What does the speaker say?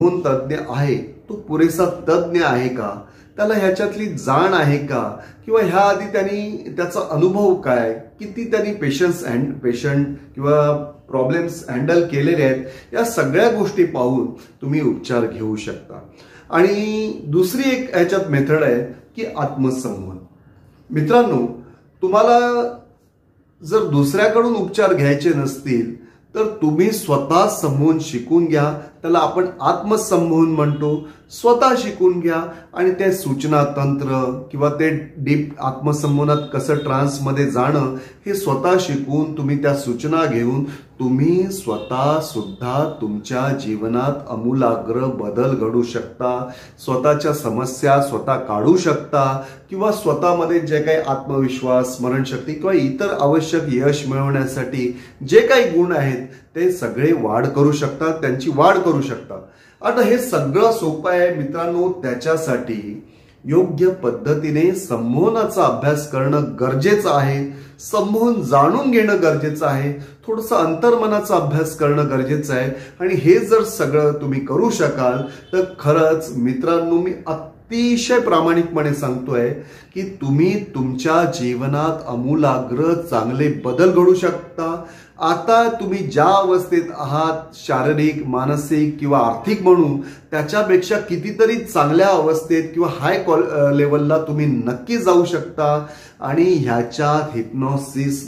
कोण तज्ञ आहे तो पुरेसा तज्ञ आहे का, त्याला ह्याच्यातली जाण आहे का, किंवा ह्या आधी त्यांनी त्याचा अनुभव काय, किती त्यांनी पेशंट किंवा प्रॉब्लेम्स हँडल केलेले आहेत, या सगळ्या गोष्टी पाहून तुम्ही उपचार घेऊ शकता. आणि दुसरी एक ह्याच्यात मेथड आहे की आत्मसंमोहन. मित्रांनो, तुम्हाला जर दुसऱ्याकडून उपचार घ्यायचे नसतील तर तुम्ही स्वतः संमोहन शिकून घ्या. त्याला आपण आत्मसंमोहन म्हणतो. स्वतः शिकून घ्या आणि ते सूचना तंत्र किंवा ते डीप आत्मसंमोहनात कसं ट्रान्समध्ये जाणं हे स्वतः शिकून तुम्ही त्या सूचना घेऊन तुम्ही स्वतः सुद्धा तुमच्या जीवनात आमूलाग्र बदल घडू शकता. स्वतःच्या समस्या स्वतः काढू शकता किंवा स्वतःमध्ये जे काही आत्मविश्वास, स्मरणशक्ती किंवा इतर आवश्यक यश मिळवण्यासाठी जे काही गुण आहेत ते सगळे त्यांची वाढ करू शकता. आता हे सगळं सोपं आहे मित्रांनो. त्याच्यासाठी योग्य पद्धतीने संमोहनाचा अभ्यास करणं गरजेचं आहे. संमोहन जाणून घेणं गरजेचं आहे. थोडंसं अंतर्मनाचा अभ्यास करणं गरजेचं आहे. आणि हे जर सगळं तुम्ही करू शकाल तर खरंच मित्रांनो, मी अतिशय प्रामाणिकपणे सांगतोय की तुम्ही तुमच्या जीवनात आमूलाग्र चांगले बदल घडू शकता. आता तुम्ही ज्या अवस्थेत आहात, शारीरिक, मानसिक किंवा आर्थिक म्हणू, त्याच्यापेक्षा कितीतरी चांगल्या अवस्थेत किंवा हाय लेवलला तुम्ही नक्की जाऊ शकता. आणि ह्याच्यात हिप्नॉसिस